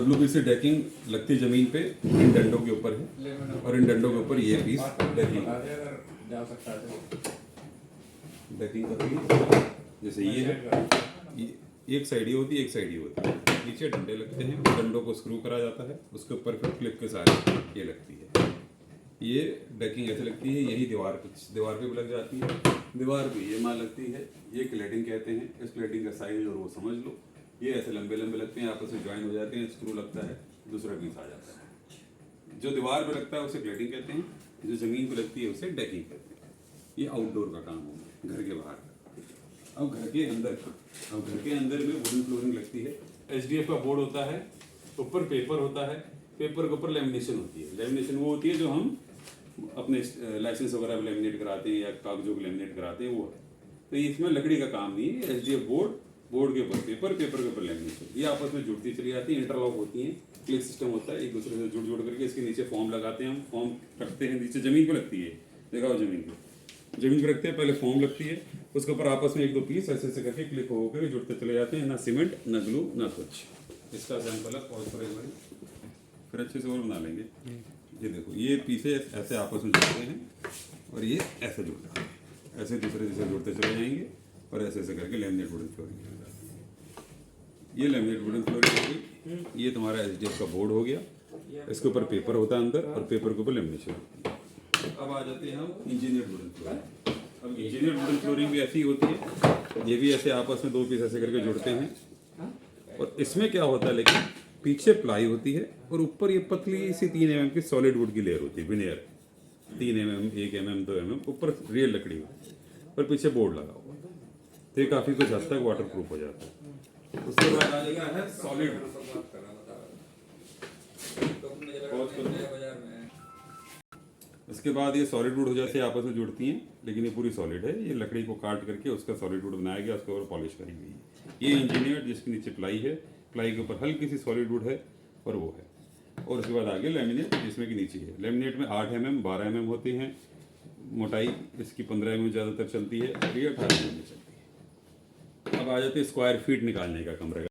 WPC decking लगती है जमीन पे, इन डंडों के ऊपर है, और इन डंडों के ऊपर ये पीस डेकिंग डेकिंग का पीस जैसे ये है, ये एक साइड ही होती है, एक साइड ही होती है। नीचे डंडे लगते हैं, डंडों को स्क्रू करा जाता है, उसके ऊपर फिर क्लिप के साथ ये लगती है। ये डेकिंग ऐसे लगती है, यही दीवार पे भी लग जाती है। दीवार पे ये माल लगती है, ये क्लैडिंग कहते हैं। इस क्लैडिंग का साइज और वो समझ लो। ये ऐसे लंबे लंबे लगते हैं, आपस में ज्वाइन हो जाते हैं, स्क्रू लगता है, दूसरा पीस आ जाता है। जो दीवार पे लगता है उसे क्लैडिंग कहते हैं, जो जमीन पे लगती है उसे डेकिंग कहते हैं। ये आउटडोर का काम होगा, घर के बाहर। अब घर के अंदर में वुडन फ्लोरिंग लगती है। SDF का बोर्ड होता है, ऊपर पेपर होता है, पेपर के ऊपर लेमिनेशन होती है। लेमिनेशन वो होती है जो हम अपने लाइसेंस वगैरह लेमिनेट कराते हैं या कागजों को लेमिनेट कराते हैं, वो है। तो इसमें लकड़ी का काम नहीं है। SDF बोर्ड के ऊपर पेपर के ऊपर लेमिनेशन, ये आपस में जुड़ती चली जाती है, इंटरलॉक होती हैं। क्लिक सिस्टम होता है, एक दूसरे से जुड़ करके इसके नीचे फॉर्म लगाते हैं। हम फॉर्म रखते हैं, नीचे जमीन पे लगती है, देखा हो जमीन पे रखते हैं, पहले फॉर्म लगती है, उसके ऊपर आपस में एक दो पीस ऐसे ऐसे करके क्लिक होकर जुड़ते चले जाते हैं। ना सीमेंट, ना ग्लू, ना कुछ। इसका सैंपल है, पॉज पर एक बार फिर अच्छे से और बना लेंगे। ये देखो, ये पीसे ऐसे आपस में जुड़ते हैं और ये ऐसे जुड़ते हैं, ऐसे दूसरे जुड़ते चले जाएंगे और ऐसे ऐसे करके लेमिनेट वुडन फ्लोरिंग हो जाती है। ये लेमिनेट वुडन फ्लोरिंग हो गई। ये तुम्हारा SDF का बोर्ड हो गया, इसके ऊपर पेपर होता है अंदर और पेपर के ऊपर लेमिनेशन होती है। अब आ जाते हैं हम इंजीनियर्ड वुडन फ्लोरिंग। अब इंजीनियर्ड वुडन फ्लोरिंग भी ऐसी ही होती है, ये भी ऐसे आपस में दो पीस ऐसे करके जुड़ते हैं। और इसमें क्या होता है, लेकिन पीछे प्लाई होती है और ऊपर ये पतली सी 3 mm की सॉलिड वुड की लेयर होती है, विनियर 3 mm, 1 mm, 2 mm ऊपर रियल लकड़ी होती है और पीछे बोर्ड लगा हुआ है। तो ये काफ़ी कुछ हद तक वाटर प्रूफ हो जाता है। उसके बाद आ जाएगा है सॉलिड। इसके बाद ये सॉलिड वुड हो जाते हैं, आपस में जुड़ती हैं, लेकिन ये पूरी सॉलिड है। ये लकड़ी को काट करके उसका सॉलिड वुड बनाया गया, उसके ऊपर पॉलिश करी गई है। ये इंजीनियर जिसके नीचे प्लाई है, प्लाई के ऊपर हल्की सी सॉलिड वुड है और वो है। और उसके बाद आगे लेमिनेट, जिसमें कि नीचे है। लेमिनेट में 8 mm 12 mm होती हैं मोटाई, इसकी 15 mm ज़्यादातर चलती है और ये 18 mm चलती है। अब आ जाते हैं स्क्वायर फीट निकालने का कमरे का।